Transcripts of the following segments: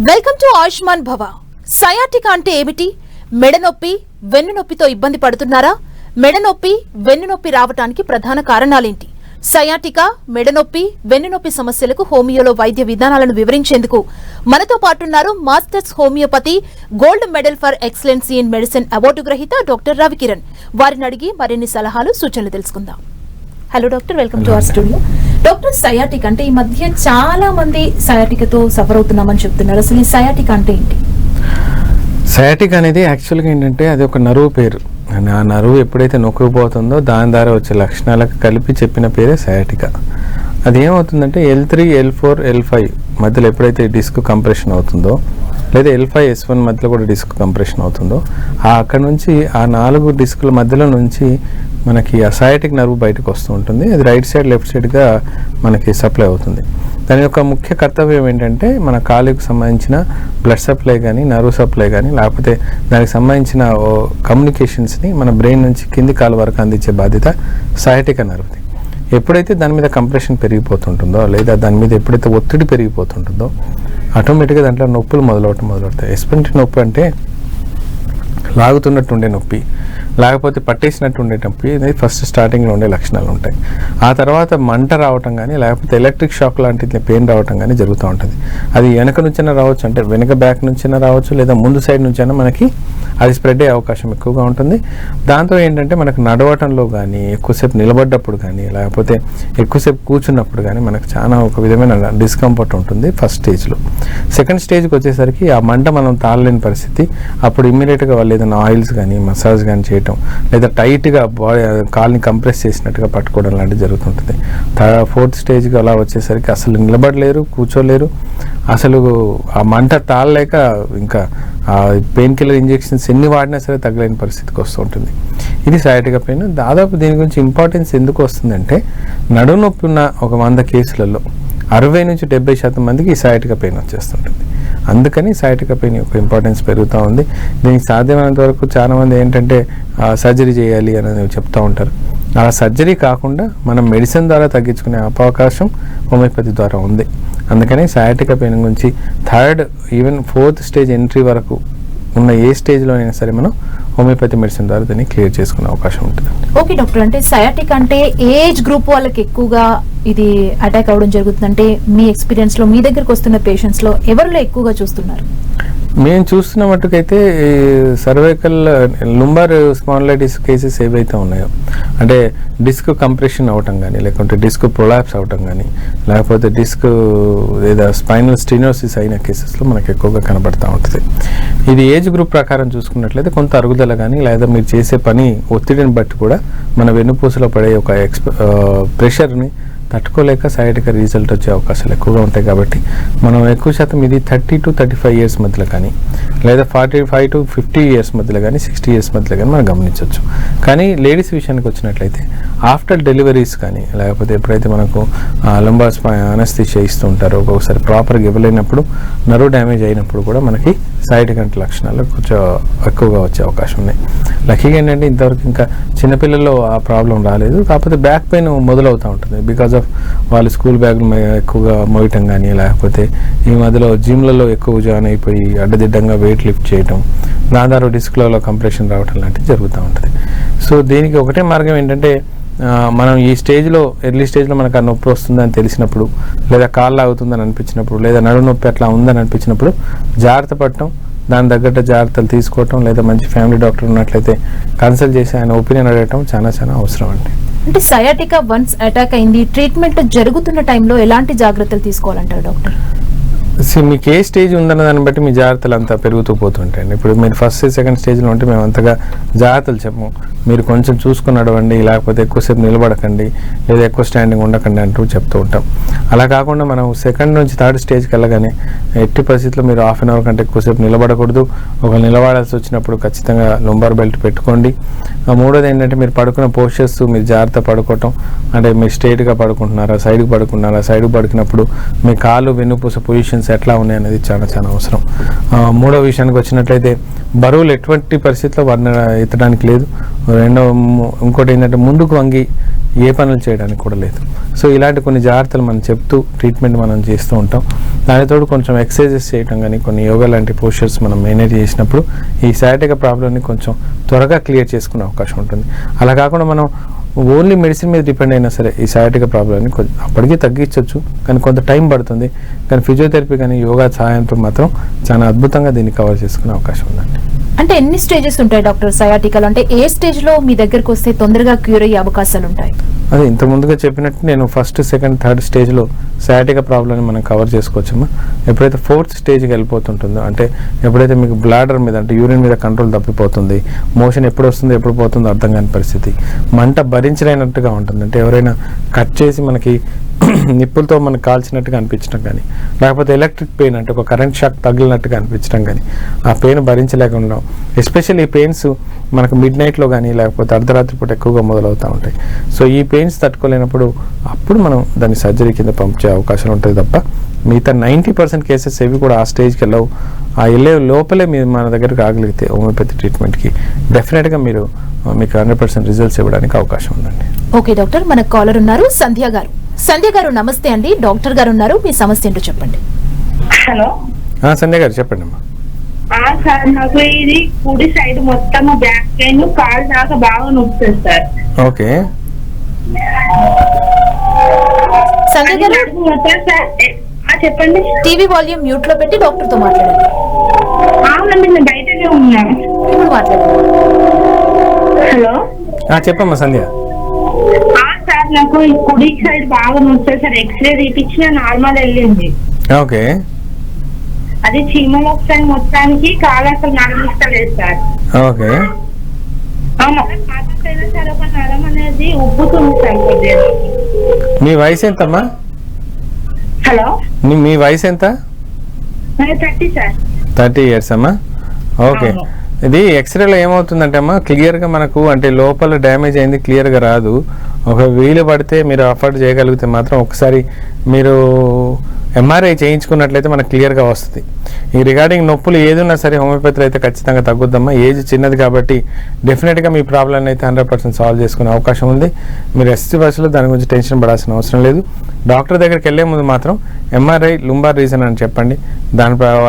Welcome to Ayushman భవ. Sciatica అంటే ఏమిటి? మెడనొప్పి, వెన్నునొప్పితో ఇబ్బంది పడుతున్నారా? మెడనొప్పి, వెన్నునొప్పి రావడానికి ప్రధాన కారణాలేంటి? సయాటికా, మెడనొప్పి, వెన్నునొప్పి సమస్యలకు హోమియోలో వైద్య విధానాలను వివరించేందుకు మనతో పాటున్నారు masters homeopathy, gold medal for excellency in medicine award గ్రహీత డాక్టర్ రవికిరణ్. వారిని అడిగి మరిన్ని సలహాలు, సూచనలు తెలుసుకుందాం. Hello doctor, welcome to our studio. Doctor, sciatic అంటే ఈ మధ్య చాలా మంది సయాటికతో సఫర్ అవుతున్నామని చెప్తున్నారు. అసలు ఈ సయాటిక్ అంటే ఏంటి? సయాటిక్ అనేది యాక్చువల్గా ఏంటంటే అది ఒక నరువు పేరు. ఆ నరువు ఎప్పుడైతే నొక్కుపోతుందో దాని ద్వారా వచ్చే లక్షణాలకు కలిపి చెప్పిన పేరే సయాటికా. అది ఏమవుతుందంటే L3, L4, L5 మధ్యలో ఎప్పుడైతే డిస్క్ కంప్రెషన్ అవుతుందో, లేదా L5, S1 మధ్యలో కూడా డిస్క్ కంప్రెషన్ అవుతుందో, అక్కడ నుంచి ఆ 4 డిస్కుల మధ్యలో నుంచి మనకి ఆ సయాటిక్ నర్వ్ బయటకు వస్తూ ఉంటుంది. అది రైట్ సైడ్, లెఫ్ట్ సైడ్గా మనకి సప్లై అవుతుంది. దాని యొక్క ముఖ్య కర్తవ్యం ఏంటంటే మన కాలుకి సంబంధించిన బ్లడ్ సప్లై కానీ, నర్వ్ సప్లై కానీ, లేకపోతే దానికి సంబంధించిన కమ్యూనికేషన్స్ని మన బ్రెయిన్ నుంచి కింది కాలు వరకు అందించే బాధ్యత సయాటిక్ నర్వ్ది. ఎప్పుడైతే దాని మీద కంప్రెషన్ పెరిగిపోతుంటుందో, లేదా దాని మీద ఎప్పుడైతే ఒత్తిడి పెరిగిపోతుంటుందో ఆటోమేటిక్గా దాంట్లో నొప్పులు మొదలవుతాయి. ఎస్పెషల్లీ నొప్పి అంటే లాగుతున్నట్టు ఉండే నొప్పి, లేకపోతే పట్టేసినట్టు ఉండే నొప్పి అనేది ఫస్ట్ స్టార్టింగ్లో ఉండే లక్షణాలు ఉంటాయి. ఆ తర్వాత మంట రావటం కానీ, లేకపోతే ఎలక్ట్రిక్ షాక్ లాంటి పెయిన్ రావటం కానీ జరుగుతూ ఉంటుంది. అది వెనక నుంచైనా రావచ్చు, అంటే వెనక బ్యాక్ నుంచైనా రావచ్చు, లేదా ముందు సైడ్ నుంచైనా మనకి అది స్ప్రెడ్ అయ్యే అవకాశం ఎక్కువగా ఉంటుంది. దాంతో ఏంటంటే మనకు నడవటంలో కానీ, ఎక్కువసేపు నిలబడ్డప్పుడు కానీ, లేకపోతే ఎక్కువసేపు కూర్చున్నప్పుడు కానీ మనకు చాలా ఒక విధమైన డిస్కంఫర్ట్ ఉంటుంది ఫస్ట్ స్టేజ్లో. సెకండ్ స్టేజ్కి వచ్చేసరికి ఆ మంట మనం తాళలేని పరిస్థితి. అప్పుడు ఇమ్మీడియట్గా వాళ్ళు ఏదైనా ఆయిల్స్ కానీ, మసాజ్ కానీ చేయటం, లేదా టైట్గా బాడీ కాల్ని కంప్రెస్ చేసినట్టుగా పట్టుకోవడం లాంటివి జరుగుతుంటుంది. ఫోర్త్ స్టేజ్కి అలా వచ్చేసరికి అసలు నిలబడలేరు, కూర్చోలేరు, అసలు ఆ మంట తాళలేక ఇంకా ఆ పెయిన్ కిల్లర్ ఇంజెక్షన్స్ ఎన్ని వాడినా సరే తగ్గలేని పరిస్థితికి వస్తూ ఉంటుంది. ఇది సయాటికా పెయిన్. దాదాపు దీని గురించి ఇంపార్టెన్స్ ఎందుకు వస్తుందంటే, నడుము నొప్పి ఉన్న ఒక 100 కేసులలో 60 నుంచి 70% మందికి ఈ సయాటికా పెయిన్ వచ్చేస్తుంటుంది. అందుకని సయాటికా పెయిన్ యొక్క ఇంపార్టెన్స్ పెరుగుతూ ఉంది. దీనికి సాధ్యమైనంత వరకు చాలామంది ఏంటంటే సర్జరీ చేయాలి అని చెప్తూ ఉంటారు. అలా సర్జరీ కాకుండా మనం మెడిసిన్ ద్వారా తగ్గించుకునే అవకాశం హోమియోపతి ద్వారా ఉంది. అందుకని సయాటికా పెయిన్ గురించి 3rd, even 4th stage entry వరకు ఉన్న ఏ స్టేజ్లో అయినా సరే మనం హోమియోపతి మెడిసిన్ ద్వారా దాన్ని క్లియర్ చేసుకునే అవకాశం ఉంటుంది. ఓకే డాక్టర్, అంటే సయాటిక్ అంటే ఏజ్ గ్రూప్ వాళ్ళకి ఎక్కువగా ఇది అటాక్ అవ్వడం జరుగుతుందంటే మీ ఎక్స్పీరియన్స్లో, మీ దగ్గరకు వస్తున్న పేషెంట్స్లో ఎవరిలో ఎక్కువగా చూస్తున్నారు? మేము చూస్తున్న మట్టుకైతే సర్వైకల్ లుంబార్ స్పాండిలైటిస్ కేసెస్ ఏవైతే ఉన్నాయో, అంటే డిస్క్ కంప్రెషన్ అవటం కానీ, లేకుంటే డిస్క్ ప్రొలాప్స్ అవటం కానీ, లేకపోతే డిస్క్ లేదా స్పైనల్ స్టెనోసిస్ అయిన కేసెస్లో మనకు ఎక్కువగా కనబడుతూ ఉంటుంది. ఇది ఏజ్ గ్రూప్ ప్రకారం చూసుకున్నట్లయితే కొంత అరుగుదల కానీ, లేదా మీరు చేసే పని ఒత్తిడిని బట్టి కూడా మన వెన్నుపూసలో పడే ఒక ప్రెషర్ని తట్టుకోలేక సయాటికా రిజల్ట్ వచ్చే అవకాశాలు ఎక్కువగా ఉంటాయి. కాబట్టి మనం ఎక్కువ శాతం ఇది 30 to 35 ఇయర్స్ మధ్యలో కానీ, లేదా 45 to 50 ఇయర్స్ మధ్యలో కానీ, 60 ఇయర్స్ మధ్యలో కానీ మనం గమనించవచ్చు. కానీ లేడీస్ విషయానికి వచ్చినట్లయితే ఆఫ్టర్ డెలివరీస్ కానీ, లేకపోతే ఎప్పుడైతే మనకు లంబార్ అనస్థీషియా ఇస్తూ ఉంటారో, ఒక్కొక్కసారి ప్రాపర్గా ఇవ్వలేనప్పుడు, నర్వ్ డ్యామేజ్ అయినప్పుడు కూడా మనకి సయాటికా లక్షణాలు కొంచెం ఎక్కువగా వచ్చే అవకాశం ఉన్నాయి. లక్కీగా ఏంటంటే ఇంతవరకు ఇంకా చిన్నపిల్లల్లో ఆ ప్రాబ్లం రాలేదు. కాకపోతే బ్యాక్ పెయిన్ మొదలవుతూ ఉంటుంది బికాజ్ ఆఫ్ వాళ్ళు స్కూల్ బ్యాగులు ఎక్కువగా మోయటం కానీ, లేకపోతే ఈ మధ్యలో జిమ్లలో ఎక్కువ జాయిన్ అయిపోయి అడ్డదిడ్డంగా వెయిట్ లిఫ్ట్ చేయటం, దాని ద్వారా డిస్క్లలో కంప్రెషన్ రావటం లాంటివి జరుగుతూ ఉంటుంది. సో దీనికి ఒకటే మార్గం ఏంటంటే, మనం ఈ స్టేజ్లో, ఎర్లీ స్టేజ్లో మనకు ఆ నొప్పి వస్తుందని తెలిసినప్పుడు, లేదా కాళ్ళు లాగుతుందని అనిపించినప్పుడు, లేదా నడుము నొప్పి అట్లా ఉందని అనిపించినప్పుడు జాగ్రత్త పడటం, దాని తగ్గట్టు జాగ్రత్తలు తీసుకోవటం, లేదా మంచి ఫ్యామిలీ డాక్టర్ ఉన్నట్లయితే కన్సల్ట్ చేసి ఆయన ఒపీనియన్ అడగటం చాలా అవసరం అండి. అంటే సయాటికా వన్స్ అటాక్ అయింది, ట్రీట్మెంట్ జరుగుతున్న టైంలో ఎలాంటి జాగ్రత్తలు తీసుకోవాలంటారు డాక్టర్? మీకు ఏ స్టేజ్ ఉందన్న దాన్ని బట్టి మీ జాగ్రత్తలు అంతా పెరుగుతూ పోతుంటాయండి. ఇప్పుడు మీరు ఫస్ట్, సెకండ్ స్టేజ్లో ఉంటే మేము అంతగా జాగ్రత్తలు చెప్పము. మీరు కొంచెం చూసుకుని నడవండి, లేకపోతే ఎక్కువసేపు నిలబడకండి, లేదా ఎక్కువ స్టాండింగ్ ఉండకండి అంటూ చెప్తూ ఉంటాం. అలా కాకుండా మనం సెకండ్ నుంచి 3rd స్టేజ్కి వెళ్ళగానే ఎట్టి పరిస్థితుల్లో మీరు హాఫ్ అన్ అవర్ కంటే ఎక్కువసేపు నిలబడకూడదు. ఒక నిలబడాల్సి వచ్చినప్పుడు ఖచ్చితంగా లుంబార్ బెల్ట్ పెట్టుకోండి. 3వది ఏంటంటే మీరు పడుకున్న పోస్చర్స్ మీరు జాగ్రత్త పడుకోవటం, అంటే మీరు స్ట్రైట్గా పడుకుంటున్నారా, సైడ్కి పడుకున్నారా, సైడ్కి పడుకున్నప్పుడు మీ కాళ్ళు వెన్నుపూస పొజిషన్స్ కండిషన్స్ ఎట్లా ఉన్నాయి అనేది చాలా చాలా అవసరం. మూడో విషయానికి వచ్చినట్లయితే బరువులు ఎటువంటి పరిస్థితుల్లో ఎత్తడానికి లేదు. ఇంకోటి ఏంటంటే ముందుకు వంగి ఏ పనులు చేయడానికి కూడా లేదు. సో ఇలాంటి కొన్ని జాగ్రత్తలు మనం చెప్తూ ట్రీట్మెంట్ మనం చేస్తూ ఉంటాం. దానితో కొంచెం ఎక్సర్సైజెస్ చేయడం కానీ కొన్ని యోగా లాంటి పోస్చర్స్ మనం మేనేజ్ చేసినప్పుడు ఈ సయాటికా ప్రాబ్లమ్ని కొంచెం త్వరగా క్లియర్ చేసుకునే అవకాశం ఉంటుంది. అలా కాకుండా మనం ఓన్లీ మెడిసిన్ మీద డిపెండ్ అయినా సరే ఈ సయాటికా ప్రాబ్లమ్ని అప్పటికీ తగ్గించవచ్చు, కానీ కొంత టైం పడుతుంది. కానీ ఫిజియోథెరపీ కానీ యోగా సహాయంతో మాత్రం చాలా అద్భుతంగా దీన్ని కవర్ చేసుకునే అవకాశం ఉందండి. అంటే ఎన్ని స్టేజెస్ ఉంటాయి డాక్టర్ సయాటికాలో? అంటే ఏ స్టేజ్ లో మీ దగ్గరకు వస్తే తొందరగా క్యూర్ అయ్యే అవకాశాలు ఉంటాయి? అదే ఇంత ముందుగా చెప్పినట్టు నేను ఫస్ట్, సెకండ్, థర్డ్ స్టేజ్లో సయాటికా ప్రాబ్లమ్ని మనం కవర్ చేసుకోవచ్చమ్మా. ఎప్పుడైతే ఫోర్త్ స్టేజ్కి వెళ్ళిపోతుంటుందో, అంటే ఎప్పుడైతే మీకు బ్లాడర్ మీద అంటే యూరిన్ మీద కంట్రోల్ తప్పిపోతుంది, మోషన్ ఎప్పుడు వస్తుందో ఎప్పుడు పోతుందో అర్థం కాని పరిస్థితి, మంట భరించలేనట్టుగా ఉంటుంది, అంటే ఎవరైనా కట్ చేసి మనకి నిప్పులతో మనకు కాల్చినట్టుగా అనిపించడం కానీ, లేకపోతే ఎలక్ట్రిక్ పెయిన్ అంటే ఒక కరెంట్ షాక్ తగిలినట్టుగా అనిపించడం కానీ, ఆ పెయిన్ భరించలేకుండా, ఎస్పెషల్లీ ఈ పెయిన్స్ మనకు మిడ్ నైట్లో కానీ లేకపోతే అర్ధరాత్రి పూట ఎక్కువగా మొదలవుతూ ఉంటాయి. సో ఈ పెయిన్స్ తట్టుకోలేనప్పుడు అప్పుడు మనం దాన్ని సర్జరీ కింద పంపించే అవకాశం ఉంటుంది తప్ప మిగతా 90% కేసెస్ ఏవి కూడా ఆ స్టేజ్కి వెళ్ళవు. ఆ వెళ్ళే లోపలే మీరు మన దగ్గరకు రాగలిగితే హోమియోపతి ట్రీట్మెంట్కి డెఫినెట్గా మీకు 100% రిజల్ట్స్ ఇవ్వడానికి అవకాశం ఉందండి. ఓకే డాక్టర్, మన కాలర్ ఉన్నారు సంధ్య గారు. సంధ్య గారు నమస్తే అండి, డాక్టర్ గారు ఉన్నారు, మీ సమస్య ఏంటో చెప్పండి. హలో సంధ్య గారు చెప్పండి అమ్మా. సార్ నాకు ఇది కుడి సైడ్ మొత్తం బ్యాక్ పెయిన్, కాలు దాకా బాగా నొప్పి సార్. ఓకే సంధ్య గారు చెప్పండి. టీవీ వాల్యూమ్ మ్యూట్ లో పెట్టి డాక్టర్ తో మాట్లాడండి. అవునండి నేను బయటనే ఉన్నాను. ఇప్పుడు మాట్లాడండి. హలో చెప్పమ్మా సంధ్య. సార్ నాకు ఈ కుడి సైడ్ బాగా నొప్పి సార్, ఎక్స్రే తీపించిన నార్మల్ వెళ్ళింది. ఓకే అది చీమలు వస్తాయి మొత్తానికి, కాలు అసలు నడమిస్తలేదు సార్. ఓకే సార్ ఒక నరం అనేది ఉబ్బుతుంది సార్ కొద్దిగా. మీ వయసు ఎంతమ్మా? హలో మీ వయసు ఎంత? 30 సార్. 30 years అమ్మా. ఓకే ఇది ఎక్స్రేలో ఏమవుతుందంటే అమ్మా క్లియర్గా మనకు అంటే లోపల డ్యామేజ్ అయింది క్లియర్గా రాదు. ఒక వీలు పడితే మీరు అఫోర్డ్ చేయగలిగితే మాత్రం ఒకసారి మీరు ఎంఆర్ఐ చేయించుకున్నట్లయితే మనకు క్లియర్గా వస్తుంది. ఈ రిగార్డింగ్ నొప్పులు ఏదున్నా సరే హోమియోపతిలో అయితే ఖచ్చితంగా తగ్గుద్దమ్మా. ఏజ్ చిన్నది కాబట్టి డెఫినెట్గా మీ ప్రాబ్లమ్ అయితే 100% సాల్వ్ చేసుకునే అవకాశం ఉంది. మీరు ఎస్టీ బస్సులో దాని గురించి టెన్షన్ పడాల్సిన అవసరం లేదు. డాక్టర్ దగ్గరికి వెళ్ళే ముందు మాత్రం ఎంఆర్ఐ లుంబార్ రీజన్ అని చెప్పండి.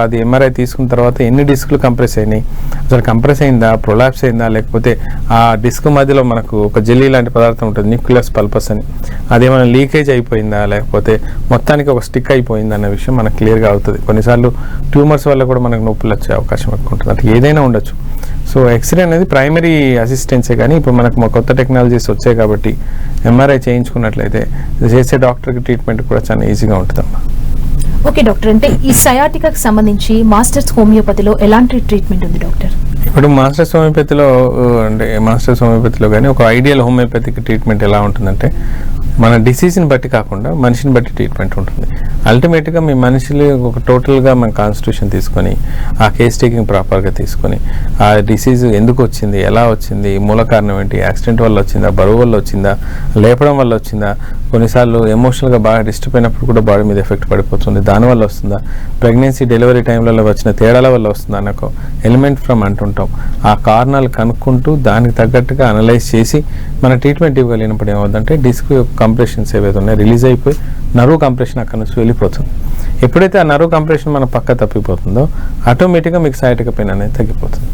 అది ఎంఆర్ఐ తీసుకున్న తర్వాత ఎన్ని డిస్కులు కంప్రెస్ అయినాయి, అసలు కంప్రెస్ అయిందా, ప్రొలాప్స్ అయిందా, లేకపోతే ఆ డిస్క్ మధ్యలో మనకు ఒక జెల్లీ లాంటి పదార్థం ఉంటుంది న్యూక్లియస్ పల్పస్ అని, అదేమైనా లీకేజ్ అయిపోయిందా లేకపోతే మొత్తానికి ఒక స్టిక్ అయిపోయిందా అన్న విషయం మనకు క్లియర్గా అవుతుంది. కొన్నిసార్లు ట్యూమర్స్ వల్ల కూడా మనకు నొప్పులు వచ్చే అవకాశం ఎక్కువ ఉంటుంది. అంటే ఏదైనా ఉండొచ్చు. సో ఎక్స్రే అనేది ప్రైమరీ అసిస్టెన్సే, కానీ ఇప్పుడు మనకు కొత్త టెక్నాలజీస్ వచ్చాయి కాబట్టి ఎంఆర్ఐ చేయించుకున్నట్లయితే చేసే డాక్టర్కి ట్రీట్మెంట్ కూడా చాలా ఈజీగా ఉంటుందమ్మా. ఓకే డాక్టర్, అంటే ఈ సయాటికాకి సంబంధించి మాస్టర్స్ హోమియోపతిలో ఎలాంటి ట్రీట్మెంట్ ఉంది డాక్టర్? ఇప్పుడు మాస్టర్స్ హోమియోపతిలో కానీ ఒక ఐడియల్ హోమియోపతిక్ ట్రీట్మెంట్ ఎలా ఉంటుందంటే మన డిసీజ్ని బట్టి కాకుండా మనిషిని బట్టి ట్రీట్మెంట్ ఉంటుంది. అల్టిమేట్గా మీ మనిషిని ఒక టోటల్గా మన కాన్స్టిట్యూషన్ తీసుకొని ఆ కేస్ టేకింగ్ ప్రాపర్గా తీసుకొని ఆ డిసీజ్ ఎందుకు వచ్చింది, ఎలా వచ్చింది, మూల కారణం ఏంటి, యాక్సిడెంట్ వల్ల వచ్చిందా, బరువు వల్ల వచ్చిందా, లేపడం వల్ల వచ్చిందా, కొన్నిసార్లు ఎమోషనల్గా బాగా డిస్టర్బ్ అయినప్పుడు కూడా బాడీ మీద ఎఫెక్ట్ పడిపోతుంది, దానివల్ల వస్తుందా, ప్రెగ్నెన్సీ డెలివరీ టైంలలో వచ్చిన తేడాల వల్ల వస్తుందా నాకు ఎలిమెంట్ ఫ్రమ్ అంటుంటాం. ఆ కారణాలు కనుక్కుంటూ దానికి తగ్గట్టుగా అనలైజ్ చేసి మన ట్రీట్మెంట్ ఇవ్వగలిగినప్పుడు ఏమవుతుందంటే డిస్క్ కంప్రెషన్స్ ఏవైతే ఉన్నాయో రిలీజ్ అయిపోయి నర్వ్ కంప్రెషన్ అక్కడ నుంచి వెళ్ళిపోతుంది. ఎప్పుడైతే ఆ నర్వ్ కంప్రెషన్ మన పక్క తప్పిపోతుందో ఆటోమేటిక్గా మీకు సయాటికా పెయిన్ అనేది తగ్గిపోతుంది.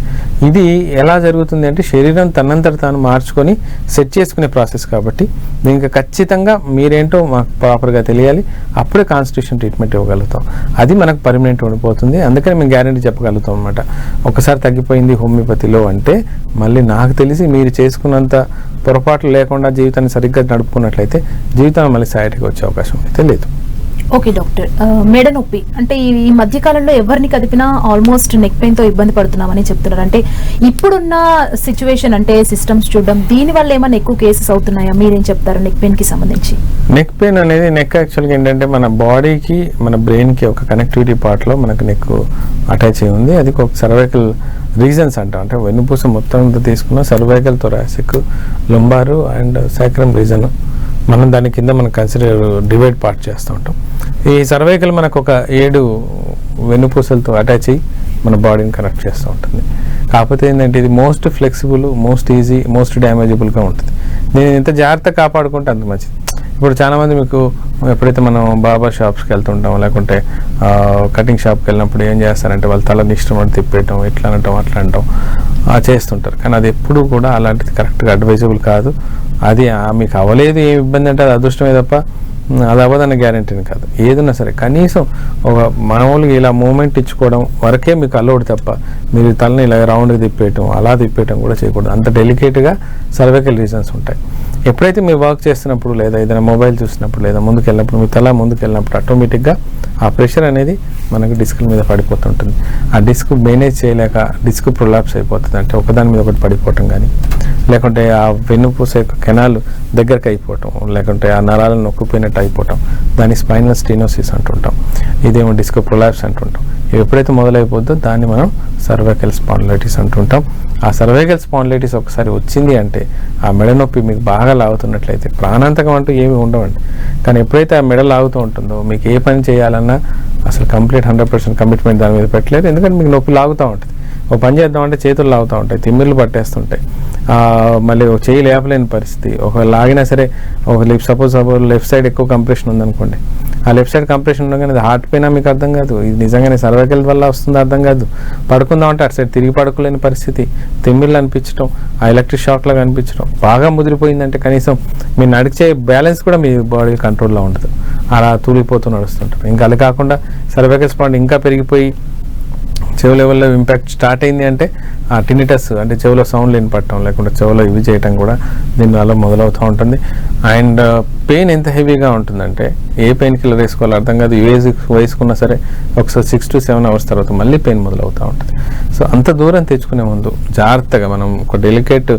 ఇది ఎలా జరుగుతుంది అంటే శరీరం తనంతట తాను మార్చుకొని సెట్ చేసుకునే ప్రాసెస్ కాబట్టి దీనికి ఖచ్చితంగా మీరేంటో మాకు ప్రాపర్గా తెలియాలి. అప్పుడే కాన్స్టిట్యూషన్ ట్రీట్మెంట్ ఇవ్వగలుగుతాం. అది మనకు పర్మనెంట్ ఉండిపోతుంది. అందుకని మేము గ్యారెంటీ చెప్పగలుగుతాం అనమాట. ఒకసారి తగ్గిపోయింది హోమియోపతిలో అంటే మళ్ళీ నాకు తెలిసి మీరు చేసుకున్నంత పొరపాట్లు లేకుండా జీవితాన్ని సరిగ్గా నడుపుకున్నట్లయితే జీవితంలో మళ్ళీ సయాటికా వచ్చే అవకాశం అయితే లేదు. ఓకే డాక్టర్, మెడ నొప్పి అంటే ఈ మధ్య కాలంలో ఎవరిని కదిపినా ఆల్మోస్ట్ నెక్ పెయిన్ తో ఇబ్బంది పడుతున్నామని చెప్తున్నారు. అంటే ఇప్పుడున్న సిచ్యువేషన్ అంటే సిస్టమ్స్ చూడడం దీని వల్ల ఏమైనా ఎక్కువ కేసెస్ అవుతున్నాయా? మీరేం చెప్తారు నెక్ పెయిన్ కి సంబంధించి? నెక్ పెయిన్ అనేది నెక్ యాక్చువల్గా ఏంటంటే మన బాడీకి మన బ్రెయిన్కి ఒక కనెక్టివిటీ పార్ట్లో మనకు నెక్ అటాచ్ అయి ఉంది. అది ఒక సర్వైకల్ రీజన్స్ అంటాం. అంటే వెన్నుపూస మొత్తం తీసుకున్న cervical, thoracic, lumbar and sacrum region మనం దాని కింద మనం కన్సిడర్ డివైడ్ పార్ట్ చేస్తూ ఉంటాం. ఈ సర్వైకల్ మనకు ఒక 7 వెన్నుపూసలతో అటాచ్ అయ్యి మన బాడీని కనెక్ట్ చేస్తూ ఉంటుంది. కాకపోతే ఏంటంటే ఇది most flexible, most easy, most డ్యామేజబుల్గా ఉంటుంది. దీన్ని ఎంత జాగ్రత్తగా కాపాడుకుంటే అంత మంచిది. ఇప్పుడు చాలామంది మీకు ఎప్పుడైతే మనం బాబా షాప్స్కి వెళ్తుంటాం, లేకుంటే కటింగ్ షాప్కి వెళ్ళినప్పుడు ఏం చేస్తారంటే వాళ్ళ తలని ఇష్టం తిప్పేయటం, ఇట్లా అనటం అట్లా అంటాం చేస్తుంటారు. కానీ అది ఎప్పుడు కూడా అలాంటిది కరెక్ట్గా అడ్వైజబుల్ కాదు. అది మీకు అవ్వలేదు, ఏం ఇబ్బంది అంటే అది అదృష్టమే తప్ప అది అవ్వదన్న గ్యారెంటీని కాదు. ఏదన్నా సరే కనీసం ఒక మామూలుగా ఇలా మూమెంట్ ఇచ్చుకోవడం వరకే మీకు అలౌడ్ తప్ప మీరు తలని ఇలా రౌండ్కి తిప్పేయటం అలా తిప్పేయటం కూడా చేయకూడదు. అంత డెలికేట్గా సర్వైకల్ రీజన్స్ ఉంటాయి. ఎప్పుడైతే మీరు వర్క్ చేస్తున్నప్పుడు లేదా ఏదైనా మొబైల్ చూసినప్పుడు లేదా ముందుకు వెళ్ళినప్పుడు మీ తల ముందుకు వెళ్ళినప్పుడు ఆటోమేటిక్గా ఆ ప్రెషర్ అనేది మనకు డిస్కుల మీద పడిపోతుంటుంది. ఆ డిస్క్ మేనేజ్ చేయలేక డిస్క్ ప్రొలాప్స్ అయిపోతుంది. అంటే ఒకదాని మీద ఒకటి పడిపోవటం కానీ, లేకుంటే ఆ వెన్నుపూస యొక్క కెనాలు దగ్గరకు అయిపోవటం, లేకుంటే ఆ నరాలను నొక్కిపోయినట్టు అయిపోవటం, దాన్ని స్పైనల్ స్టీనోసిస్ అంటుంటాం. ఇదేమో డిస్క్ ప్రొలాప్స్ అంటుంటాం. ఇవి ఎప్పుడైతే మొదలైపోద్దో దాన్ని మనం సర్వైకల్ స్పాండిలైటిస్ అంటుంటాం. ఆ సర్వైకల్ స్పాండిలైటిస్ ఒకసారి వచ్చింది అంటే ఆ మెడ నొప్పి మీకు బాగా లాగుతున్నట్లయితే ప్రాణాంతకం అంటూ ఏమి ఉండవండి. కానీ ఎప్పుడైతే ఆ మెడ లాగుతూ ఉంటుందో మీకు ఏ పని చేయాలన్నా అసలు కంప్లీట్ 100% కమిట్మెంట్ దాని మీద పెట్టలేదు. ఎందుకంటే మీకు నొప్పి లాగుతూ ఉంటుంది. ఒక పని చేద్దామంటే చేతులు లాగుతూ ఉంటాయి, తిమ్మిర్లు పట్టేస్తుంటాయి, మళ్ళీ ఒక చేయి లేపలేని పరిస్థితి. ఒక లాగినా సరే ఒక సపోజ్ లెఫ్ట్ సైడ్ ఎక్కువ కంప్రెషన్ ఉందనుకోండి, ఆ లెఫ్ట్ సైడ్ కంప్రెషన్ ఉండగానే అది హార్ట్ పెయిన్ మీకు అర్థం కాదు, ఇది నిజంగానే సర్వైకల్ వల్ల వస్తుందో అర్థం కాదు. పడుకుందామంటే అటు సైడ్ తిరిగి పడుకోలేని పరిస్థితి, తిమ్మిర్లు అనిపించడం, ఆ ఎలక్ట్రిక్ షాక్ లాగా అనిపించడం, బాగా ముదిరిపోయిందంటే కనీసం మీరు నడిచే బ్యాలెన్స్ కూడా మీ బాడీ కంట్రోల్లో ఉండదు, అలా తూలిపోతూ నడుస్తుంటారు. ఇంకా అది కాకుండా సర్వైకల్ స్పాండ్ ఇంకా పెరిగిపోయి చెవు లెవెల్లో ఇంపాక్ట్ స్టార్ట్ అయింది అంటే ఆ టినిటస్ అంటే చెవులో సౌండ్ లేని పట్టడం, లేకుంటే చెవులో ఇవి చేయటం కూడా దీనివల్ల మొదలవుతూ ఉంటుంది. అండ్ పెయిన్ ఎంత హెవీగా ఉంటుందంటే ఏ పెయిన్ కిల్లర్ వేసుకోవాలో అర్థం కాదు. వేసుకున్నా సరే ఒకసారి 6 to 7 hours తర్వాత మళ్ళీ పెయిన్ మొదలవుతూ ఉంటుంది. సో అంత దూరం తెచ్చుకునే ముందు జాగ్రత్తగా మనం ఒక డెలికేట్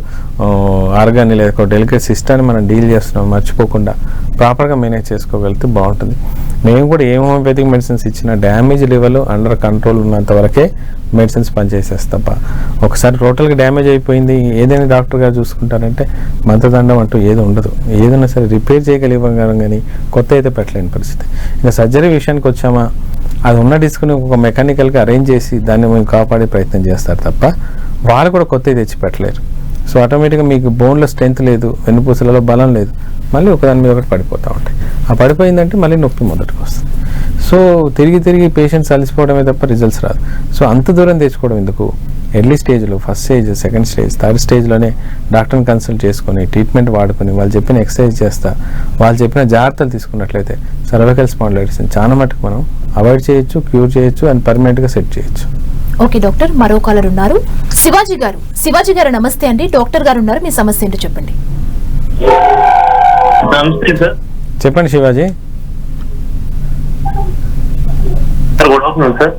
ఆర్గాన్ని లేదా ఒక డెలికేట్ సిస్టాన్ని మనం డీల్ చేస్తున్నాం మర్చిపోకుండా ప్రాపర్గా మేనేజ్ చేసుకోగలిగితే బాగుంటుంది. మేము కూడా ఏ హోమియోపతిక్ మెడిసిన్స్ ఇచ్చినా డ్యామేజ్ లెవెల్ అండర్ కంట్రోల్ ఉన్నంత వరకే మెడిసిన్స్ పనిచేసేస్తా తప్ప ఒకసారి టోటల్గా డ్యామేజ్ అయిపోయింది ఏదైనా డాక్టర్ గారు చూసుకుంటారంటే మంత్రదండం అంటూ ఏది ఉండదు. ఏదైనా సరే రిపేర్ చేయగలిగాం కానీ కొత్త అయితే పెట్టలేని పరిస్థితి. ఇంకా సర్జరీ విషయానికి వచ్చామా అది ఉన్న డిస్క్ని ఒక మెకానికల్గా అరేంజ్ చేసి దాన్ని మేము కాపాడే ప్రయత్నం చేస్తారు తప్ప వాళ్ళు కూడా కొత్తవి తెచ్చి పెట్టలేరు. సో ఆటోమేటిక్గా మీకు బోన్లో స్ట్రెంత్ లేదు, వెన్నుపూసలలో బలం లేదు, మళ్ళీ ఒకదాని మీద ఒకటి పడిపోతూ ఉంటాయి. ఆ పడిపోయిందంటే మళ్ళీ నొప్పి మొదటికి వస్తుంది. సో తిరిగి పేషెంట్స్ అలసిపోవడమే తప్ప రిజల్ట్స్ రాదు. సో అంత దూరం తెచ్చుకోవడం ఎందుకు? ఎర్లీ స్టేజ్లో first stage, second stage, third స్టేజ్లోనే డాక్టర్ని కన్సల్ట్ చేసుకొని ట్రీట్మెంట్ వాడుకొని వాళ్ళు చెప్పిన ఎక్సర్సైజ్ చేస్తా వాళ్ళు చెప్పిన జాగ్రత్తలు తీసుకున్నట్లయితే సర్వైకల్ స్పాండిలైటిస్ చాలా మటుకు మనం అవాయిడ్ చేయొచ్చు, క్యూర్ చేయొచ్చు అండ్ పర్మనెంట్గా సెట్ చేయొచ్చు. ఓకే డాక్టర్, మరో కాలర్ ఉన్నారు. శివాజీ గారు నమస్తే అండి. డాక్టర్ గారు ఉన్నారు, మీ సమస్య ఏంటో చెప్పండి. నమస్తే సార్. చెప్పండి శివాజీ. Good afternoon sir.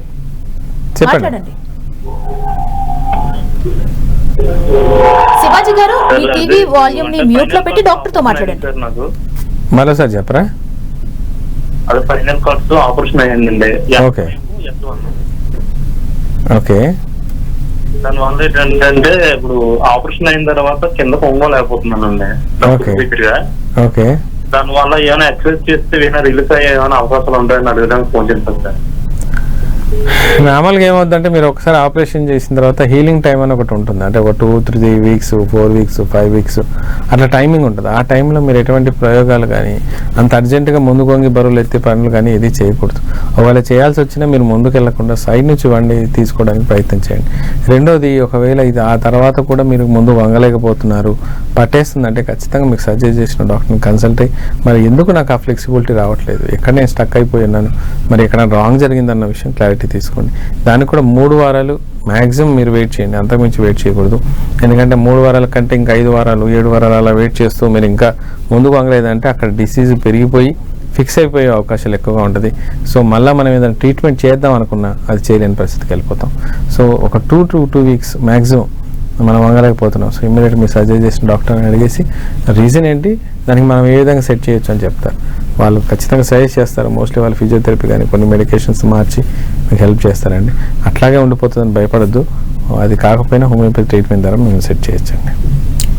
చెప్పండి శివాజీ గారు. మీ టీవీ వాల్యూమ్ ని మ్యూట్ లో పెట్టి డాక్టర్ తో మాట్లాడండి. సార్ నాకు మరోసారి చెప్పరా? అది ఫైనల్ కార్డ్స్ ఆపరేషన్ అయ్యిందండి. Okay okay. దానివల్ల ఏంటంటే ఇప్పుడు ఆపరేషన్ అయిన తర్వాత కింద పొంగలేకపోతున్నానండి. Okay okay. దానివల్ల ఏమైనా ఎక్సర్సైజ్ చేస్తే ఏమైనా రిలీజ్ అయ్యే ఏమైనా అవకాశాలు ఉంటాయని అడగడానికి ఫోన్ చేస్తాను సార్. నార్మల్గా ఏమవుతుందంటే మీరు ఒకసారి ఆపరేషన్ చేసిన తర్వాత హీలింగ్ టైం అని ఒకటి ఉంటుంది. అంటే ఒక 2-3 weeks, 4 weeks, 5 weeks అట్లా టైమింగ్ ఉంటుంది. ఆ టైంలో మీరు ఎటువంటి ప్రయోగాలు కానీ అంత అర్జెంటుగా ముందు కొంగి బరువులు ఎత్తే పనులు కానీ ఇది చేయకూడదు. ఒకవేళ చేయాల్సి వచ్చినా మీరు ముందుకు వెళ్లకుండా సైడ్ నుంచి వండి తీసుకోవడానికి ప్రయత్నం చేయండి. రెండోది, ఒకవేళ ఇది ఆ తర్వాత కూడా మీరు ముందు వంగలేకపోతున్నారు, పట్టేస్తుందంటే ఖచ్చితంగా మీకు సర్జరీ చేసిన డాక్టర్ని కన్సల్ట్ అయ్యి మరి ఎందుకు నాకు ఆ ఫ్లెక్సిబిలిటీ రావట్లేదు, ఎక్కడ నేను స్టక్ అయిపోయి ఉన్నాను, మరి ఎక్కడ రాంగ్ జరిగిందన్న విషయం క్లారిటీ తీసుకోండి. దానికి కూడా 3 వారాలు మ్యాక్సిమం మీరు వెయిట్ చేయండి, అంతకుమించి వెయిట్ చేయకూడదు. ఎందుకంటే 3 వారాల కంటే ఇంకా 5 వారాలు 7 వారాలు అలా వెయిట్ చేస్తూ మీరు ఇంకా ముందుకు వంగలేదంటే అక్కడ డిసీజ్ పెరిగిపోయి ఫిక్స్ అయిపోయే అవకాశాలు ఎక్కువగా ఉంటుంది. సో మళ్ళీ మనం ఏదైనా ట్రీట్మెంట్ చేద్దాం అనుకున్నా అది చేయలేని పరిస్థితికి వెళ్ళిపోతాం. సో ఒక 2 to 2 weeks మ్యాక్సిమం మనం వంగలేకపోతున్నాం. సో ఇమ్మీడియట్ మీరు సర్జరీ చేసిన డాక్టర్ని అడిగేసి రీజన్ ఏంటి, దానికి మనం ఏ విధంగా సెట్ చేయొచ్చు అని చెప్తారు. వాళ్ళు ఖచ్చితంగా సజెస్ట్ చేస్తారు. మోస్ట్లీ వాళ్ళు ఫిజియోథెరపీ కానీ కొన్ని మెడికేషన్స్ మార్చి మీకు హెల్ప్ చేస్తారండి. అట్లాగే ఉండిపోతుందని భయపడద్దు. అది కాకపోయినా హోమియోపతి ట్రీట్మెంట్ ద్వారా మేము సెట్ చేయొచ్చండి.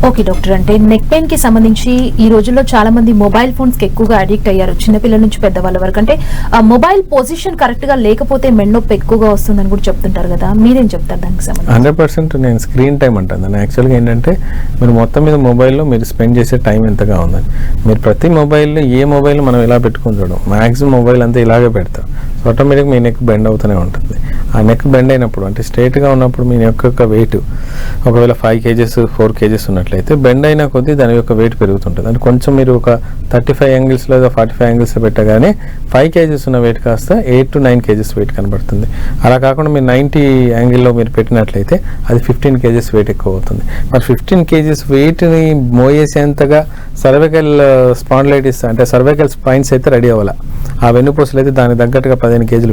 ఓకే డాక్టర్, అంటే నెక్ పెయిన్ కి సంబంధించి ఈ రోజుల్లో చాలా మంది మొబైల్ ఫోన్స్ కి ఎక్కువగా అడిక్ట్ అయ్యారు, చిన్నపిల్లల నుంచి పెద్దవాళ్ళ వరకు. అంటే ఆ మొబైల్ పొజిషన్ కరెక్ట్ గా లేకపోతే మెడనొప్పి ఎక్కువగా వస్తుందని కూడా చెప్తుంటారు కదా, మీరేం చెప్తారు దానికి సంబంధించి? 100% నేను స్క్రీన్ టైం అంటాను. యాక్చువల్గా ఏంటంటే మీరు మొత్తం మీద మొబైల్లో మీరు స్పెండ్ చేసే టైం ఎంతగా ఉందని. మీరు ప్రతి మొబైల్లో ఏ మొబైల్ మనం ఇలా పెట్టుకుని చూడం, మ్యాక్సిమం మొబైల్ అంతా ఇలాగే పెడతాం. సో ఆటోమేటిక్ మీ నెక్ బెండ్ అవుతూనే ఉంటుంది. ఆ నెక్ బెండ్ అయినప్పుడు అంటే స్ట్రైట్గా ఉన్నప్పుడు మీ నెక్ యొక్క వెయిట్ ఒకవేళ 5 kgs 4 kgs ఉన్నట్లయితే బెండ్ అయినా కొద్దీ దాని యొక్క వెయిట్ పెరుగుతుంటుంది. అంటే కొంచెం మీరు ఒక 35 యాంగిల్స్ లేదా 45 యాంగిల్స్ పెట్టగానే 5 kgs ఉన్న వెయిట్ కాస్త 8 to 9 kgs వెయిట్ కనబడుతుంది. అలా కాకుండా మీరు 90 యాంగిల్లో మీరు పెట్టినట్లయితే అది 15 kgs వెయిట్ ఎక్కువ అవుతుంది. మరి 15 kgs వెయిట్ని మోయేసేంతగా సర్వైకల్ స్పాండిలైటిస్ అంటే సర్వైకల్ స్పైన్స్ అయితే రెడీ అవ్వాలి. ఆ వెన్నుపూసలు అయితే దానికి తగ్గట్టుగా 15 kgs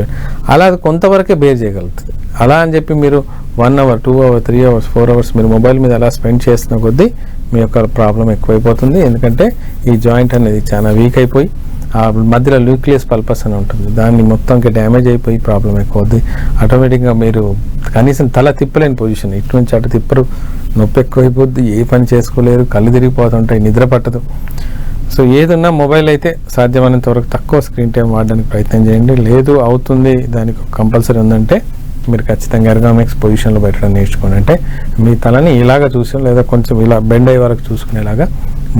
అలా అది కొంతవరకే బేర్ చేయగలుగుతుంది. అలా అని చెప్పి మీరు 1 hour 2 hours 3 hours 4 hours మీరు మొబైల్ మీద అలా స్పెండ్ చేస్తున్న కొద్దీ మీ యొక్క ప్రాబ్లం ఎక్కువైపోతుంది. ఎందుకంటే ఈ జాయింట్ అనేది చాలా వీక్ అయిపోయి ఆ మధ్యలో న్యూక్లియస్ పల్పస్ అని ఉంటుంది, దాన్ని మొత్తంకి డ్యామేజ్ అయిపోయి ప్రాబ్లం ఎక్కువ అవుద్ది. ఆటోమేటిక్గా మీరు కనీసం తల తిప్పలేని పొజిషన్, ఇటు నుంచి అటు తిప్పరు, నొప్పి ఎక్కువైపోద్ది, ఏ పని చేసుకోలేరు, కళ్ళు తిరిగిపోతుంటాయి, నిద్ర పట్టదు. సో ఏదన్నా మొబైల్ అయితే సాధ్యమైనంత వరకు తక్కువ స్క్రీన్ టైం వాడడానికి ప్రయత్నం చేయండి. లేదు అవుతుంది దానికి కంపల్సరీ ఉందంటే మీరు ఖచ్చితంగా ఎర్గామిక్స్ పొజిషన్లో పెట్టడం నేర్చుకోండి. అంటే మీ తలని ఇలాగ చూసాం లేదా కొంచెం ఇలా బెండ్ అయ్యే వరకు చూసుకునేలాగా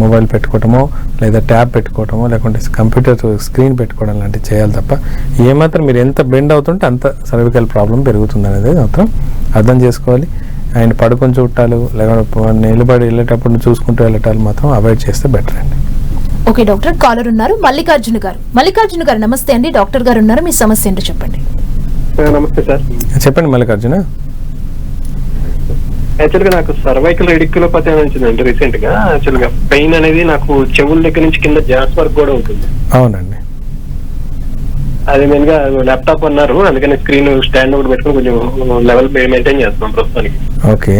మొబైల్ పెట్టుకోవటమో లేదా ట్యాబ్ పెట్టుకోవటమో లేకుంటే కంప్యూటర్ స్క్రీన్ పెట్టుకోవడం లాంటివి చేయాలి తప్ప ఏమాత్రం మీరు ఎంత బెండ్ అవుతుంటే అంత సర్వికల్ ప్రాబ్లం పెరుగుతుంది అనేది మాత్రం అర్థం చేసుకోవాలి. అండ్ పడుకొని చూడటాలు లేకపోతే నిలబడి వెళ్ళేటప్పుడు చూసుకుంటూ వెళ్ళటాలు మాత్రం అవాయిడ్ చేస్తే బెటర్ అండి. ఓకే డాక్టర్, కాలర్ ఉన్నారు మల్లికార్జున గారు. మల్లికార్జున గారు నమస్తే అండి, డాక్టర్ గారు ఉన్నారు, మీ సమస్య ఏంటో చెప్పండి. నమస్తే సార్. చెప్పండి మల్లికార్జున. యాక్చువల్గా నాకు సర్వైకల్ రెడిక్యులోపతి అని వచ్చిందండి రీసెంట్ గా. యాక్చువల్గా పెయిన్ అనేది నాకు చెవుల దగ్గర నుంచి కింద జాస్ వరకు కూడా ఉంటుంది. అవునండి. అది మెయిన్ గా ల్యాప్టాప్ అన్నారు, అందుకని స్క్రీన్ స్టాండ్ ఒకటి పెట్టుకుని కొంచెం లెవెల్ మెయింటైన్ చేస్తున్నాం ప్రస్తుతానికి. ఓకే.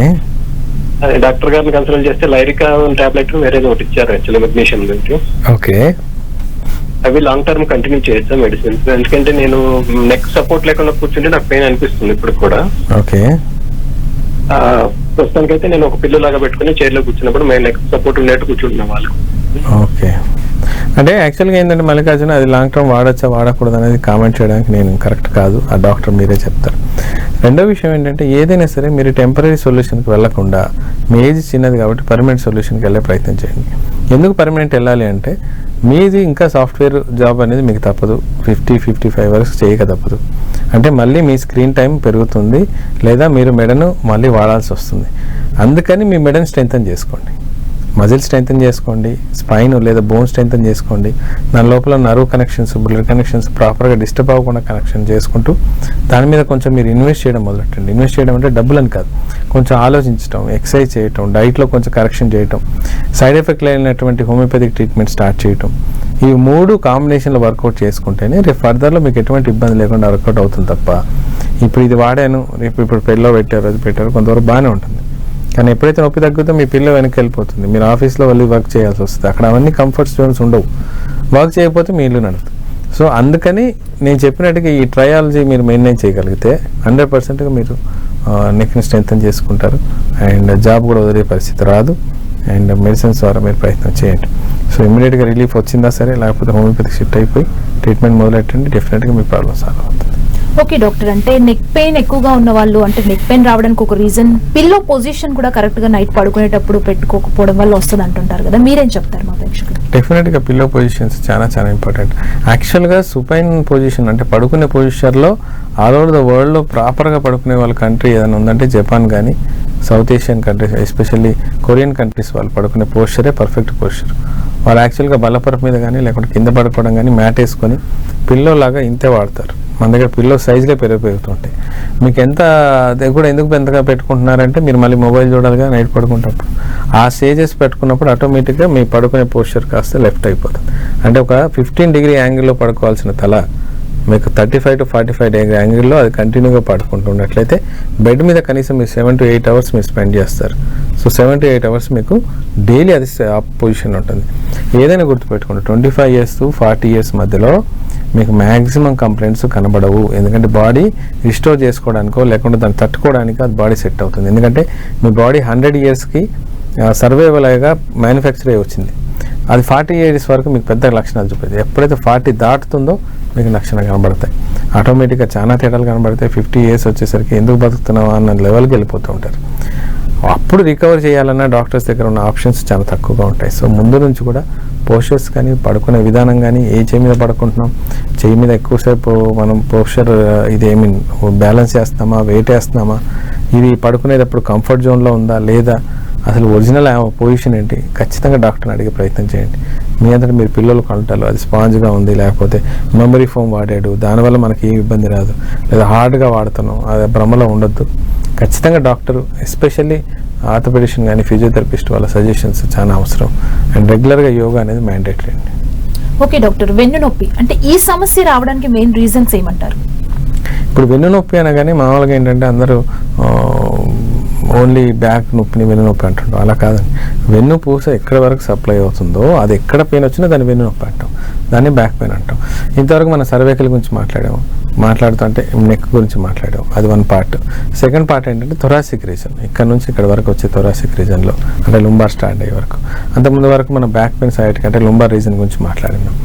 అదే డాక్టర్ గారిని కన్సల్ట్ చేస్తే లైరికా టాబ్లెట్ వేరే ఒకటి ఇచ్చారు యాక్చువల్లీ మెగ్నీషియం గురించి. ఓకే. అవి లాంగ్ టర్మ్ కంటిన్యూ చేయొచ్చా మెడిసిన్స్? ఎందుకంటే నేను నెక్ సపోర్ట్ లేకుండా కూర్చుంటే నాకు పెయిన్ అనిపిస్తుంది ఇప్పుడు కూడా. ఓకే. ప్రస్తుతానికి అయితే నేను ఒక పిల్లు లాగా పెట్టుకుని చైర్ లో కూర్చున్నప్పుడు మేము నెక్ సపోర్ట్ ఉండేట్టు కూర్చుంటున్నాం వాళ్ళు. ఓకే. అంటే యాక్చువల్గా ఏంటంటే మల్లికార్జున అది లాంగ్ టర్మ్ వాడచ్చా వాడకూడదు అనేది కామెంట్ చేయడానికి నేను కరెక్ట్ కాదు, ఆ డాక్టర్ మీరే చెప్తారు. రెండో విషయం ఏంటంటే ఏదైనా సరే మీరు టెంపరీ సొల్యూషన్కి వెళ్లకుండా మీ ఏజ్ చిన్నది కాబట్టి పర్మనెంట్ సొల్యూషన్కి వెళ్ళే ప్రయత్నం చేయండి. ఎందుకు పర్మనెంట్ వెళ్ళాలి అంటే మీది ఇంకా సాఫ్ట్వేర్ జాబ్ అనేది మీకు తప్పదు, 50-55 వరకు చేయక తప్పదు. అంటే మళ్ళీ మీ స్క్రీన్ టైం పెరుగుతుంది లేదా మీరు మెడను మళ్ళీ వాడాల్సి వస్తుంది. అందుకని మీ మెడను స్ట్రెంథన్ చేసుకోండి, మజిల్ స్ట్రెంథన్ చేసుకోండి, స్పైన్ లేదా బోన్ స్ట్రెంథన్ చేసుకోండి. దాని లోపల నర్వ్ కనెక్షన్స్ బ్లడ్ కనెక్షన్స్ ప్రాపర్గా డిస్టర్బ్ అవ్వకుండా కనెక్షన్ చేసుకుంటూ దాని మీద కొంచెం మీరు ఇన్వెస్ట్ చేయడం మొదలెట్టండి. ఇన్వెస్ట్ చేయడం అంటే డబ్బులని కాదు, కొంచెం ఆలోచించడం, ఎక్సర్సైజ్ చేయటం, డైట్లో కొంచెం కరెక్షన్ చేయటం, సైడ్ ఎఫెక్ట్ లేనటువంటి హోమియోపతిక్ ట్రీట్మెంట్ స్టార్ట్ చేయటం. ఈ 3 కాంబినేషన్లో వర్కౌట్ చేసుకుంటేనే రేపు ఫర్దర్లో మీకు ఎటువంటి ఇబ్బంది లేకుండా వర్కౌట్ అవుతుంది తప్ప ఇప్పుడు ఇది వాడాను రేపు ఇప్పుడు పెళ్ళలో పెట్టారు అది పెట్టారు కొంతవరకు బాగానే ఉంటుంది. కానీ ఎప్పుడైతే నొప్పి తగ్గుతో మీ పిల్ల వెనక్కి వెళ్ళిపోతుంది, మీరు ఆఫీస్లో వెళ్ళి వర్క్ చేయాల్సి వస్తుంది, అక్కడ అవన్నీ కంఫర్ట్ జోన్స్ ఉండవు, వర్క్ చేయకపోతే మీ ఇల్లు నడుస్తుంది. సో అందుకని నేను చెప్పినట్టుగా ఈ ట్రయాలజీ మీరు మెయింటైన్ చేయగలిగితే 100%గా మీరు నెక్ని స్ట్రెంథన్ చేసుకుంటారు అండ్ జాబ్ కూడా వదిలే పరిస్థితి రాదు. అండ్ మెడిసిన్స్ ద్వారా మీరు ప్రయత్నం చేయండి. సో ఇమీడియట్గా రిలీఫ్ వచ్చిందా సరే, లేకపోతే హోమియోపతికి షిఫ్ట్ అయిపోయి ట్రీట్మెంట్ మొదలెట్టండి, డెఫినెట్గా మీ ప్రాబ్లం సాల్వ్ అవుతుంది. ఓకే డాక్టర్, అంటే నెక్ పెయిన్ ఎక్కువగా ఉన్న వాళ్ళు, అంటే నెక్ పెయిన్ రావడానికి ఒక రీజన్ పిల్లో పొజిషన్ కూడా కరెక్ట్ గా నైట్ పడుకునేటప్పుడు పెట్టుకోకపోవడం వల్ల వస్తుంది అంటుంటారు కదా, మీరేం చెప్తారు మా ప్రేక్షకులు? డెఫినెట్గా పిల్లో పొజిషన్స్ చాలా చాలా ఇంపార్టెంట్. యాక్చువల్గా సుపైన్ పొజిషన్ అంటే పడుకునే పొజిషన్లో ఆల్ ఓవర్ ద వరల్డ్లో ప్రాపర్గా పడుకునే వాళ్ళ కంట్రీ ఏదైనా ఉందంటే జపాన్ కానీ south Asian countries especially Korean countries వాళ్ళు పడుకునే పోస్చరే పర్ఫెక్ట్ పోస్చర్. వాళ్ళు యాక్చువల్గా బల్లపరపు మీద కానీ లేకుంటే కింద పడుకోవడం కానీ మ్యాట్ వేసుకొని పిల్లో లాగా ఇంతే వాడతారు. మన దగ్గర పిల్లో సైజుగా పెరుగుతుంటాయి. మీకు ఎంత అది కూడా ఎందుకు ఎంతగా పెట్టుకుంటున్నారంటే మీరు మళ్ళీ మొబైల్ చూడాలిగా నైట్ పడుకునేటప్పుడు. ఆ స్టేజెస్ పెట్టుకున్నప్పుడు ఆటోమేటిక్గా మీ పడుకునే పోస్చర్ కాస్త లెఫ్ట్ అయిపోతుంది. అంటే ఒక 15 డిగ్రీ యాంగిల్లో పడుకోవాల్సిన తల మీకు 35 to 45 డిగ్రీ యాంగిల్లో అది కంటిన్యూగా పడుకుంటున్నట్లయితే బెడ్ మీద కనీసం మీరు 7 to 8 అవర్స్ మీరు స్పెండ్ చేస్తారు. సో 7 to 8 అవర్స్ మీకు డైలీ అది పొజిషన్ ఉంటుంది. ఏదైనా గుర్తుపెట్టుకోండి, 25 years to 40 years మధ్యలో మీకు మ్యాక్సిమం కంప్లైంట్స్ కనబడవు. ఎందుకంటే బాడీ రిస్టోర్ చేసుకోవడానికో లేకుంటే దాన్ని తట్టుకోవడానికో అది బాడీ సెట్ అవుతుంది. ఎందుకంటే మీ బాడీ 100 yearsకి సర్వేవల్గా మ్యానుఫ్యాక్చర్ అయ్యి వచ్చింది. అది 40 years వరకు మీకు పెద్ద లక్షణాలు చూపిస్తుంది. ఎప్పుడైతే 40 దాటుతుందో మీకు లక్షణాలు కనబడతాయి. ఆటోమేటిక్గా చాలా తేడాలు కనబడతాయి. 50 years వచ్చేసరికి ఎందుకు బతుకుతున్నావా అన్న లెవెల్కి వెళ్ళిపోతూ ఉంటారు. అప్పుడు రికవర్ చేయాలన్నా డాక్టర్స్ దగ్గర ఉన్న ఆప్షన్స్ చాలా తక్కువగా ఉంటాయి. సో ముందు నుంచి కూడా పోస్చర్స్ కానీ పడుకునే విధానం కానీ ఏ చేయి మీద పడుకుంటున్నాం, చేయి మీద ఎక్కువసేపు మనం పోస్చర్ ఇది బ్యాలెన్స్ చేస్తున్నామా, వెయిట్ వేస్తున్నామా, ఇది పడుకునేటప్పుడు కంఫర్ట్ జోన్లో ఉందా లేదా, అసలు ఒరిజినల్ పొజిషన్ ఏంటి, ఖచ్చితంగా డాక్టర్ని అడిగే ప్రయత్నం చేయండి. మీ అంతటా మీరు పిల్లలు కొంటారు అది స్పాంజ్గా ఉంది, లేకపోతే మెమరీ ఫోమ్ వాడాడు దానివల్ల మనకి ఏ ఇబ్బంది రాదు, లేదా హార్డ్గా వాడుతున్నాం అది భ్రమలో ఉండొద్దు. ఖచ్చితంగా డాక్టర్ ఎస్పెషల్లీ ఆర్థోపెడిషన్ కానీ ఫిజియోథెరపిస్ట్ వాళ్ళ సజెషన్స్ చాలా అవసరం. అండ్ రెగ్యులర్గా యోగా అనేది మ్యాండేటరీ అండి. ఓకే డాక్టర్, వెన్ను నొప్పి అంటే ఈ సమస్య రావడానికి మెయిన్ రీజన్స్ ఏమంటారు? ఇప్పుడు వెన్ను నొప్పి అనగానే మామూలుగా ఏంటంటే అందరూ ఓన్లీ బ్యాక్ నొప్పిని వెన్ను నొప్పి అంటుంటాం. అలా కాదండి. వెన్ను పూస ఎక్కడ వరకు సప్లై అవుతుందో అది ఎక్కడ పెయిన్ వచ్చినా దాన్ని వెన్ను నొప్పి అంటాం, దాన్ని బ్యాక్ పెయిన్ అంటాం. ఇంతవరకు మనం సర్వైకల్ గురించి మాట్లాడుతూ అంటే నెక్ గురించి మాట్లాడాము, అది వన్ పార్ట్. సెకండ్ పార్ట్ ఏంటంటే థొరాసిక్ రీజన్, ఇక్కడ నుంచి ఇక్కడ వరకు వచ్చే థొరాసిక్ రీజన్లో అంటే లుంబార్ స్టాండ్ అయ్యే వరకు. అంతకుముందు వరకు మనం బ్యాక్ పెయిన్ సైడ్కి అంటే లుంబార్ రీజన్ గురించి మాట్లాడినాం.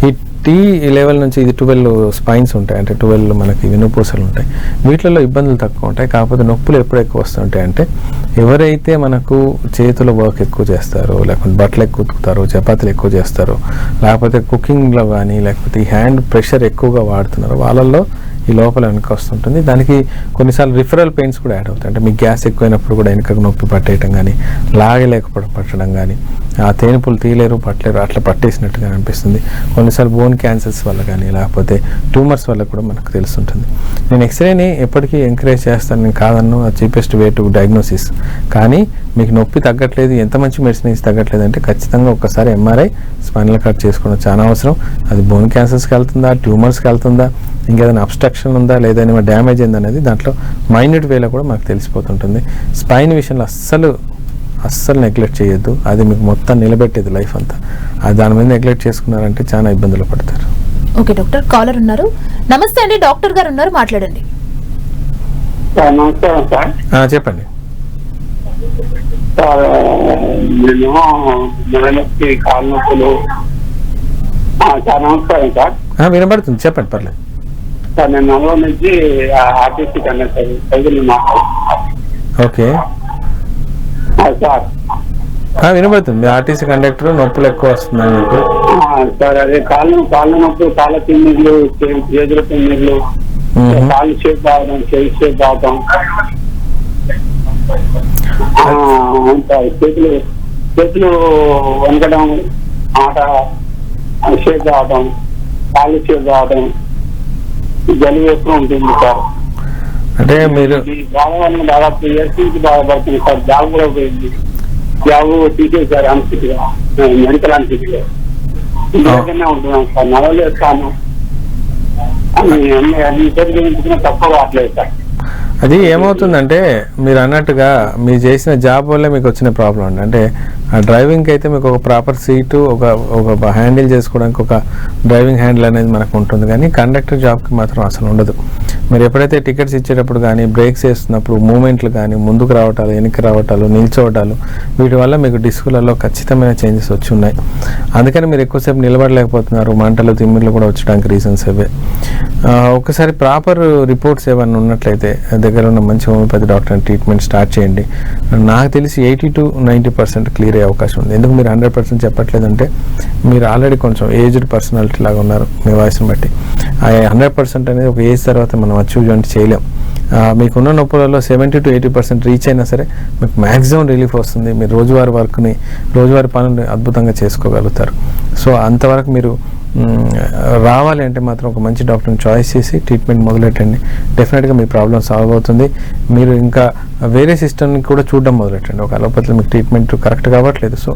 ఈ T11 నుంచి ఇది 12 స్పైన్స్ ఉంటాయి, అంటే 12 మనకి వెన్నుపూసలు ఉంటాయి. వీటిలో ఇబ్బందులు తక్కువ ఉంటాయి, కాకపోతే నొప్పులు ఎప్పుడు ఎక్కువ వస్తుంటాయి అంటే ఎవరైతే మనకు చేతుల వర్క్ ఎక్కువ చేస్తారో, లేకపోతే బట్టలు ఎక్కువ ఉతుకుతారో, చపాతీలు ఎక్కువ చేస్తారో, లేకపోతే కుకింగ్లో కానీ లేకపోతే ఈ హ్యాండ్ ప్రెషర్ ఎక్కువగా వాడుతున్నారో వాళ్ళల్లో ఈ లోపల వెనక వస్తుంటుంది. దానికి కొన్నిసార్లు రిఫరల్ పెయిన్స్ కూడా యాడ్ అవుతాయి. అంటే మీకు గ్యాస్ ఎక్కువైనప్పుడు కూడా వెనకకు నొప్పి పట్టేయటం కానీ, లాగలేకపోవడం పట్టడం కానీ, ఆ తేనుపులు తీయలేరు పట్టలేరు అట్లా పట్టేసినట్టుగా అనిపిస్తుంది. కొన్నిసార్లు బోన్ క్యాన్సర్స్ వల్ల కానీ లేకపోతే ట్యూమర్స్ వల్ల కూడా మనకు తెలుస్తుంటుంది. నేను ఎక్స్రేని ఎప్పటికీ ఎంకరేజ్ చేస్తాను, నేను కాదన్ను, అది చీపెస్ట్ వే టు డయాగ్నోసిస్. కానీ మీకు నొప్పి తగ్గట్లేదు, ఎంత మంచి మెడిసిన్ ఇచ్చి తగ్గట్లేదు అంటే ఖచ్చితంగా ఒక్కసారి MRI స్పైనల్ కట్ చేసుకోవడం చాలా అవసరం. అది బోన్ క్యాన్సర్స్కి వెళ్తుందా, ట్యూమర్స్కి వెళ్తుందా, ఇంకేదైనా అబ్స్ట్రక్షన్ ఉందా లేదా ఏమైనా డ్యామేజ్ అయింది అనేది దాంట్లో మైన్యూట్ వేలో కూడా మనకు తెలిసిపోతుంటుంది. స్పైన్ విషయంలో అస్సలు నెగ్లెక్ట్ చేయొద్దు, అది మీకు మొత్తం నిలబెట్టేది లైఫ్ అంతా. అది దాని మీద నెగ్లెక్ట్ చేసుకున్నారంటే చాలా ఇబ్బందులు పడతారు. ఓకే డాక్టర్, కాలర్ ఉన్నారు. నమస్తే అండి, డాక్టర్ గారు ఉన్నారు, మాట్లాడండి. నమస్కారం సార్. చెప్పండి సార్, నేను మెడనొప్పి, కాళ్ళ నొప్పులు. సార్ నమస్కారం సార్. వినబడుతుంది, చెప్పండి, పర్లేదు సార్. నేను నల్గొండ నుంచి ఆర్టీసీ కండక్టర్ సైకిల్ మాట్లాడుతున్నాను. ఓకే సార్ వినబడుతుంది. ఆర్టీసీ కండక్టర్ నొప్పులు ఎక్కువ వస్తున్నాయి మీకు? సార్ అదే కాళ్ళ నొప్పులు, కాళ్ళ తిమ్మిర్లు, చేతుల తిమ్మిర్లు, కాళ్ళు షేప్ రావడం, చేయి షేప్ రావడం, చేతులు వనకడం, ఆట షేప్ రావడం, కాళ్ళు షేప్ రావడం, జలుబు ఎక్కువ ఉంటుంది సార్. అంటే మీరు దాదాపు 3 years నుంచి బాధపడుతుంది సార్. జాబ్ కూడా పోయింది, జాబ్ తీసేసారు అన్సిటీగా, మెడికల్ అన్సిటీగా. ఇంటికనే ఉంటున్నాం సార్, నడవలేస్తాను అన్ని గురించుకున్నా తప్ప కావట్లేదు సార్. అది ఏమవుతుందంటే మీరు అన్నట్టుగా మీరు చేసిన జాబ్ వల్లే మీకు వచ్చిన ప్రాబ్లం అండి. అంటే ఆ డ్రైవింగ్కి అయితే మీకు ఒక ప్రాపర్ సీటు, ఒక హ్యాండిల్ చేసుకోవడానికి ఒక డ్రైవింగ్ హ్యాండిల్ అనేది మనకు ఉంటుంది, కానీ కండక్టర్ జాబ్కి మాత్రం అసలు ఉండదు. మీరు ఎప్పుడైతే టికెట్స్ ఇచ్చేటప్పుడు కానీ, బ్రేక్స్ వేస్తున్నప్పుడు మూమెంట్లు కానీ, ముందుకు రావటాలు, వెనక్కి రావటాలు, నిల్చోవటాలు, వీటి వల్ల మీకు డిస్కులలో ఖచ్చితమైన చేంజెస్ వచ్చి ఉన్నాయి. అందుకని మీరు ఎక్కువసేపు నిలబడలేకపోతున్నారు, మంటలు తిమ్మిర్లు కూడా వచ్చడానికి రీజన్స్ అవే. ఒకసారి ప్రాపర్ రిపోర్ట్స్ ఏమైనా ఉన్నట్లయితే దగ్గర ఉన్న మంచి హోమియోపతి డాక్టర్ ట్రీట్మెంట్ స్టార్ట్ చేయండి. నాకు తెలిసి 80 to 90% క్లియర్ అయ్యే అవకాశం ఉంది. ఎందుకు మీరు 100% చెప్పట్లేదంటే మీరు ఆల్రెడీ కొంచెం ఏజ్డ్ పర్సనాలిటీ లాగా ఉన్నారు మీ వయసుని బట్టి. ఆ 100% అనేది ఒక ఏజ్ తర్వాత మనం అచీవ్ చేయలేం. మీకున్న నొప్పులలో 70 to 80% రీచ్ అయినా సరే మీకు మ్యాక్సిమం రిలీఫ్ వస్తుంది. మీరు రోజువారీ పనులు అద్భుతంగా చేసుకోగలుగుతారు. సో అంతవరకు మీరు రావాలి అంటే మాత్రం ఒక మంచి డాక్టర్ని చాయిస్ చేసి ట్రీట్మెంట్ మొదలెట్టండి. డెఫినెట్గా మీ ప్రాబ్లం సాల్వ్ అవుతుంది. మీరు ఇంకా వేరే సిస్టమ్ని కూడా చూడడం మొదలెట్టండి. ఒక అలోపతిలో మీకు ట్రీట్మెంట్ కరెక్ట్ కావట్లేదు, సో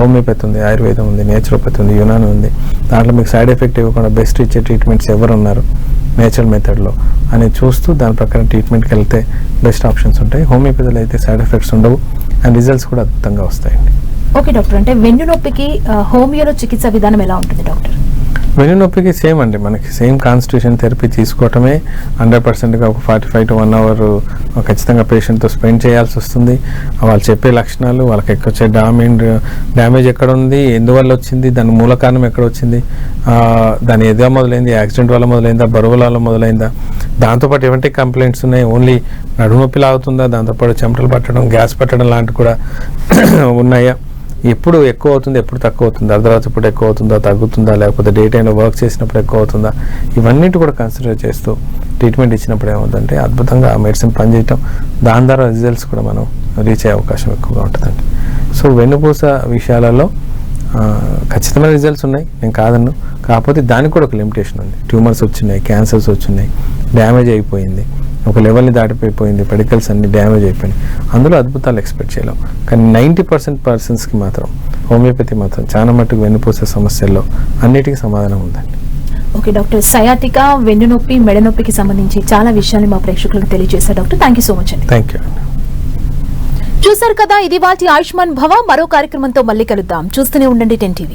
హోమియోపతి ఉంది, ఆయుర్వేదం ఉంది, నేచురోపతి ఉంది, యునాని ఉంది. దాంట్లో మీకు సైడ్ ఎఫెక్ట్ ఇవ్వకుండా బెస్ట్ ఇచ్చే ట్రీట్మెంట్స్ ఎవరు ఉన్నారు నేచురల్ మెథడ్లో అనేది చూస్తూ దాని ప్రకారం ట్రీట్మెంట్కి వెళ్తే బెస్ట్ ఆప్షన్స్ ఉంటాయి. హోమియోపతిలో అయితే సైడ్ ఎఫెక్ట్స్ ఉండవు అండ్ రిజల్ట్స్ కూడా అద్భుతంగా వస్తాయండి. ఓకే డాక్టర్, అంటే వెన్ను నొప్పికి హోమియోలో చికిత్స విధానం ఎలా ఉంటుంది డాక్టర్? వెన్ను నొప్పికి సేమ్ అండి, మనకి సేమ్ కాన్స్టిట్యూషన్ థెరపీ తీసుకోవటమే 100%గా ఒక 45 to 1 hour ఖచ్చితంగా పేషెంట్తో స్పెండ్ చేయాల్సి వస్తుంది. వాళ్ళు చెప్పే లక్షణాలు, వాళ్ళకి వచ్చే డ్యామేజ్ ఎక్కడ ఉంది, ఎందువల్ల వచ్చింది, దాని మూల కారణం ఎక్కడ వచ్చింది, దాని ఏదో మొదలైంది, యాక్సిడెంట్ వల్ల మొదలైందా, బరువుల వల్ల మొదలైందా, దాంతోపాటు ఎటువంటి కంప్లైంట్స్ ఉన్నాయి, ఓన్లీ నడుము నొప్పి లాగుతుందా, దాంతోపాటు చెమటలు పట్టడం, గ్యాస్ పట్టడం లాంటివి కూడా ఉన్నాయా, ఎప్పుడు ఎక్కువ అవుతుంది, ఎప్పుడు తక్కువ అవుతుంది, అర్ధరాత్రి పూట ఎక్కువ అవుతుందా, తగ్గుతుందా, లేకపోతే డే టైంలో వర్క్ చేసినప్పుడు ఎక్కువ అవుతుందా, ఇవన్నిటి కూడా కన్సిడర్ చేస్తూ ట్రీట్మెంట్ ఇచ్చినప్పుడు ఏమవుతుందంటే అద్భుతంగా ఆ మెడిసిన్ పనిచేయటం, దాని ద్వారా రిజల్ట్స్ కూడా మనం రీచ్ అయ్యే అవకాశం ఎక్కువగా ఉంటుందండి. సో వెన్నుపూస విషయాలలో ఖచ్చితమైన రిజల్ట్స్ ఉన్నాయి, నేను కాదన్ను. కాకపోతే దానికి కూడా ఒక లిమిటేషన్ ఉంది. ట్యూమర్స్ వచ్చినాయి, క్యాన్సర్స్ వచ్చినాయి, డ్యామేజ్ అయిపోయింది, ఒక లెవెల్ని దాటిపోయింది, పెడికల్స్ అన్ని డ్యామేజ్ అయిపోయినాయి, అందులో అద్భుతాలు ఎక్స్పెక్ట్ చేయలేం. కానీ 90% పర్సన్స్కి మాత్రం హోమియోపతి మాత్రం చాలా మట్టుకు వెన్నుపూస సమస్యల్లో అన్నిటికీ సమాధానం ఉందండి. ఓకే డాక్టర్, సయాటికా, వెన్నునొప్పి, మెడ నొప్పికి సంబంధించి చాలా విషయాన్ని మా ప్రేక్షకులకు తెలియజేశారు doctor. Thank you so much అండి. థ్యాంక్ యూ అండి. చూసారు కదా, ఇది వాటి ఆయుష్మాన్ భవ. మరో కార్యక్రమంతో మళ్ళీ కలుద్దాం. చూస్తూనే ఉండండి 10 TV.